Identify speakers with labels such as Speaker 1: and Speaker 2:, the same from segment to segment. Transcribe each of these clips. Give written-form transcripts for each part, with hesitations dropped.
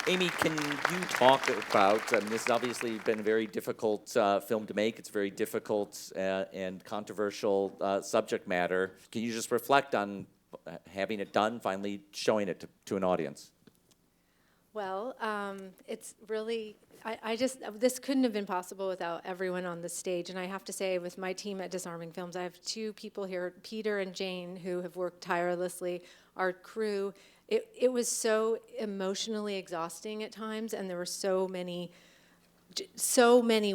Speaker 1: Amy, can you talk about, this has obviously been a very difficult film to make. It's very difficult and controversial subject matter. Can you just reflect on having it done, finally showing it to an audience?
Speaker 2: Well, it's really, this couldn't have been possible without everyone on the stage. And I have to say, with my team at Disarming Films, I have two people here, Peter and Jane, who have worked tirelessly, our crew. It was so emotionally exhausting at times, and there were so many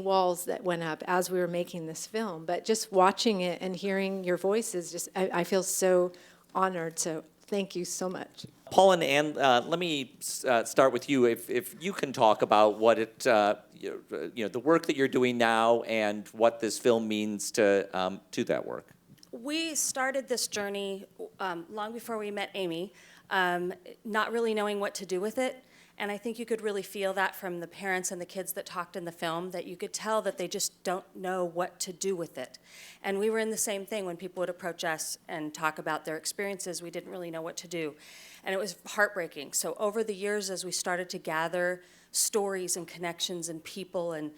Speaker 2: walls that went up as we were making this film. But just watching it and hearing your voices, I feel so honored. So thank you so much.
Speaker 1: Paul and Ann, let me start with you. If you can talk about what the work that you're doing now and what this film means to that work.
Speaker 3: We started this journey long before we met Amy, not really knowing what to do with it. And I think you could really feel that from the parents and the kids that talked in the film, that you could tell that they just don't know what to do with it. And we were in the same thing when people would approach us and talk about their experiences. We didn't really know what to do. And it was heartbreaking. So over the years, as we started to gather stories and connections and people and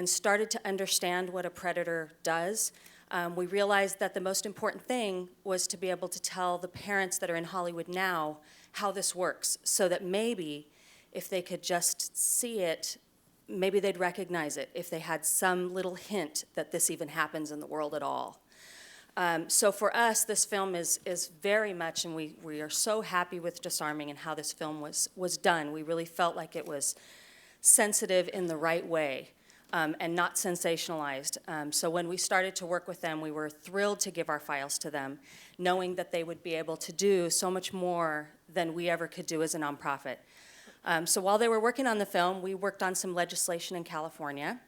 Speaker 3: started to understand what a predator does, we realized that the most important thing was to be able to tell the parents that are in Hollywood now how this works, so that maybe if they could just see it, maybe they'd recognize it, if they had some little hint that this even happens in the world at all. So for us, this film is very much, and we are so happy with Disarming and how this film was done. We really felt like it was sensitive in the right way. And not sensationalized. So when we started to work with them, we were thrilled to give our files to them, knowing that they would be able to do so much more than we ever could do as a nonprofit. So while they were working on the film, we worked on some legislation in California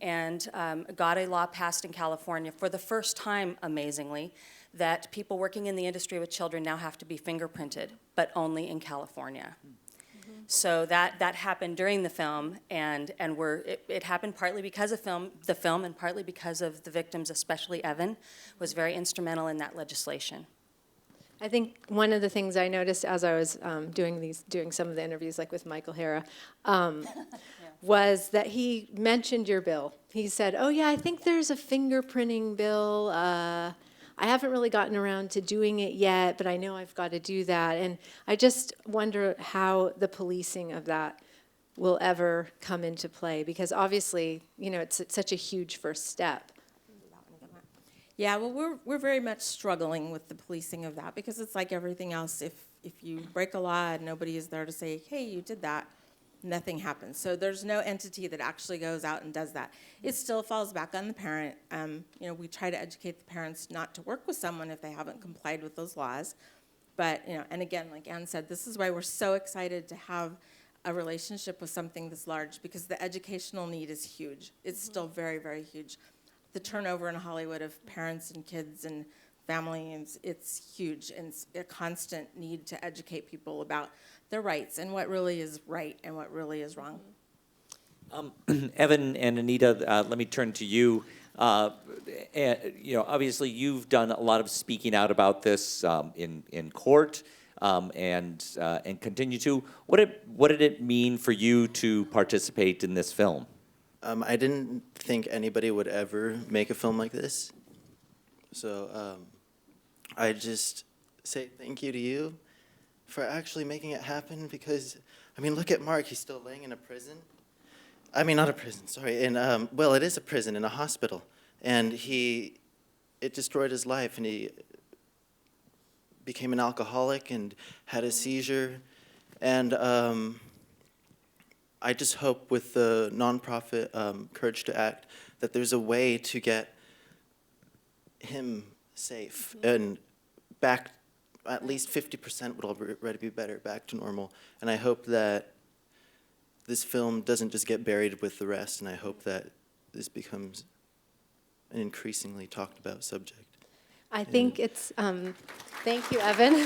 Speaker 3: and got a law passed in California for the first time, amazingly, that people working in the industry with children now have to be fingerprinted, but only in California. So that happened during the film, and it happened partly because of the film, and partly because of the victims, especially Evan, was very instrumental in that legislation.
Speaker 2: I think one of the things I noticed as I was doing some of the interviews, like with Michael Hara, was that he mentioned your bill. He said, "Oh yeah, I think there's a fingerprinting bill. I haven't really gotten around to doing it yet, but I know I've got to do that." And I just wonder how the policing of that will ever come into play, because obviously, it's such a huge first step.
Speaker 4: Yeah, well, we're very much struggling with the policing of that, because it's like everything else. If you break a law and nobody is there to say, "Hey, you did that," nothing happens. So there's no entity that actually goes out and does that. It still falls back on the parent. We try to educate the parents not to work with someone if they haven't complied with those laws. But, and again, like Ann said, this is why we're so excited to have a relationship with something this large, because the educational need is huge. It's still very, very huge. The turnover in Hollywood of parents and kids and families, it's huge, and it's a constant need to educate people about their rights and what really is right and what really is wrong.
Speaker 1: Evan and Anita, let me turn to you. Obviously you've done a lot of speaking out about this in court and continue to. What did it mean for you to participate in this film?
Speaker 5: I didn't think anybody would ever make a film like this. So I just say thank you to you for actually making it happen, because, look at Mark. He's still laying in a prison. Not a prison, sorry. Well, it is a prison, in a hospital. And it destroyed his life, and he became an alcoholic and had a seizure. And I just hope with the nonprofit Courage to Act that there's a way to get him safe and back. At least 50% would already be better, back to normal. And I hope that this film doesn't just get buried with the rest, and I hope that this becomes an increasingly talked about subject.
Speaker 2: I think it's, thank you, Evan.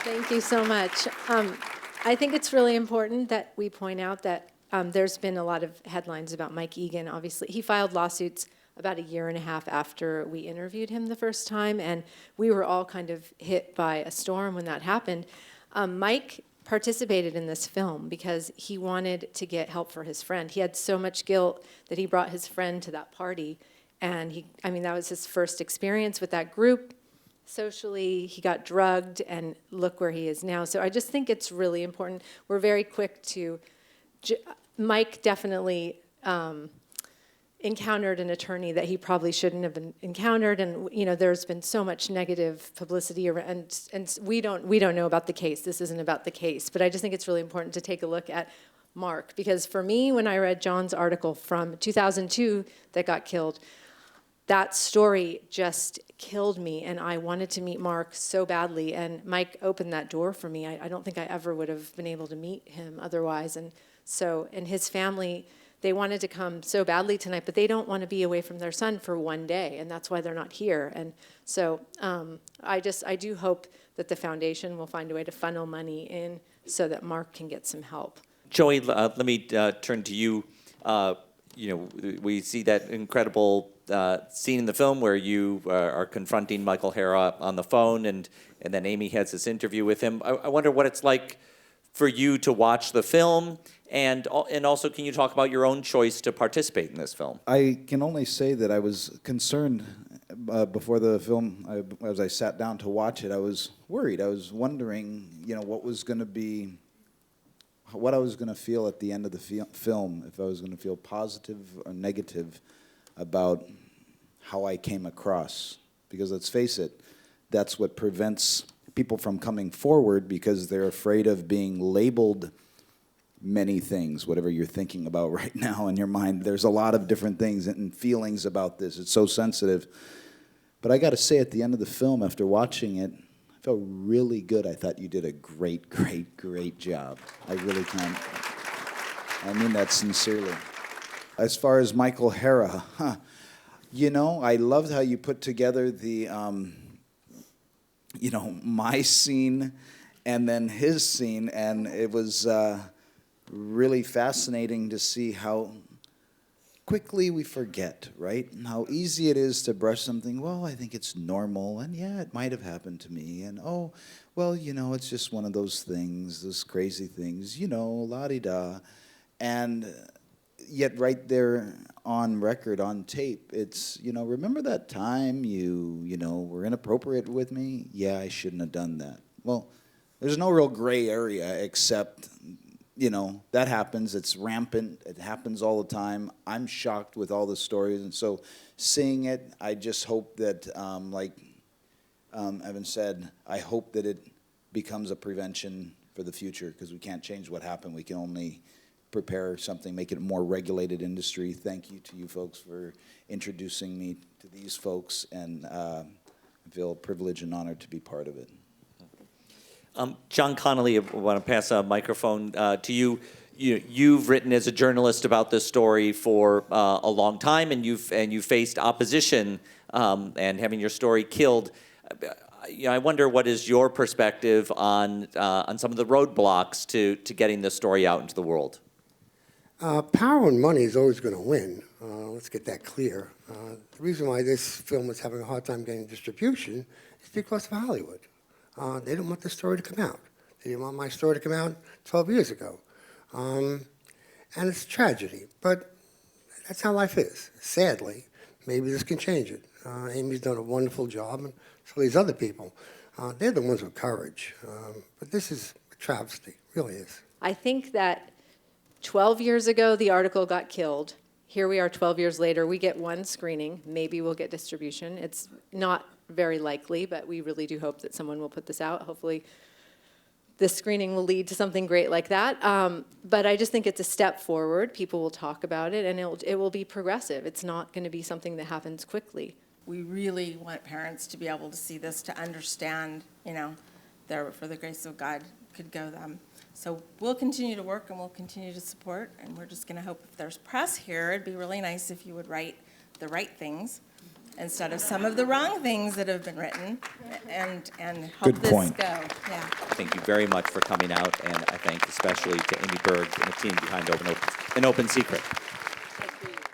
Speaker 2: Thank you so much. I think it's really important that we point out that there's been a lot of headlines about Mike Egan. Obviously, he filed lawsuits about a year and a half after we interviewed him the first time, and we were all kind of hit by a storm when that happened. Mike participated in this film because he wanted to get help for his friend. He had so much guilt that he brought his friend to that party. And that was his first experience with that group. Socially, he got drugged, and look where he is now. So I just think it's really important. We're very quick to, Mike definitely encountered an attorney that he probably shouldn't have encountered, and there's been so much negative publicity around, and we don't know about the case. This isn't about the case, but I just think it's really important to take a look at Mark, because for me, when I read John's article from 2002 that got killed, that story just killed me, and I wanted to meet Mark so badly, and Mike opened that door for me. I don't think I ever would have been able to meet him otherwise, and his family, they wanted to come so badly tonight, but they don't want to be away from their son for one day, and that's why they're not here. And so I do hope that the foundation will find a way to funnel money in so that Mark can get some help.
Speaker 1: Joey, let me turn to you. We see that incredible scene in the film where you are confronting Michael Hara on the phone, and then Amy has this interview with him. I wonder what it's like for you to watch the film, and also can you talk about your own choice to participate in this film?
Speaker 6: I can only say that I was concerned before the film. As I sat down to watch it, I was worried. I was wondering, what I was going to feel at the end of the film, if I was going to feel positive or negative about how I came across. Because let's face it, that's what prevents people from coming forward, because they're afraid of being labeled many things, whatever you're thinking about right now in your mind. There's a lot of different things and feelings about this. It's so sensitive. But I got to say, at the end of the film, after watching it, I felt really good. I thought you did a great, great, great job. I really can. I mean that sincerely. As far as Michael Hara, I loved how you put together the, my scene and then his scene, and it was really fascinating to see how quickly we forget, right? And how easy it is to brush something, well, I think it's normal, and yeah, it might have happened to me, and oh, well, it's just one of those things, those crazy things, la-di-da. And yet right there on record, on tape, it's, remember that time you were inappropriate with me? Yeah, I shouldn't have done that. Well, there's no real gray area except, that happens. It's rampant. It happens all the time. I'm shocked with all the stories. And so seeing it, I just hope that, like Evan said, I hope that it becomes a prevention for the future, because we can't change what happened. We can only prepare something, make it a more regulated industry. Thank you to you folks for introducing me to these folks, and I feel privileged and honored to be part of it.
Speaker 1: John Connolly, I want to pass a microphone to you. You've written as a journalist about this story for a long time, and you've faced opposition and having your story killed. I wonder, what is your perspective on some of the roadblocks to getting this story out into the world?
Speaker 7: Power and money is always going to win. Let's get that clear. The reason why this film is having a hard time getting distribution is because of Hollywood. They didn't want the story to come out. They didn't want my story to come out 12 years ago. And it's a tragedy, but that's how life is. Sadly, maybe this can change it. Amy's done a wonderful job, and so these other people. They're the ones with courage. But this is a travesty, it really is.
Speaker 2: I think that 12 years ago, the article got killed. Here we are 12 years later. We get one screening. Maybe we'll get distribution. It's not very likely, but we really do hope that someone will put this out. Hopefully, this screening will lead to something great like that. But I just think it's a step forward. People will talk about it, and it will be progressive. It's not going to be something that happens quickly.
Speaker 4: We really want parents to be able to see this, to understand, there, for the grace of God, could go them. So we'll continue to work, and we'll continue to support, and we're just going to hope if there's press here, it'd be really nice if you would write the right things instead of some of the wrong things that have been written, and help
Speaker 6: Good
Speaker 4: this
Speaker 6: point.
Speaker 4: go. Yeah.
Speaker 1: Thank you very much for coming out, and I thank especially to Amy Berg and the team behind An Open Secret.
Speaker 2: Agreed.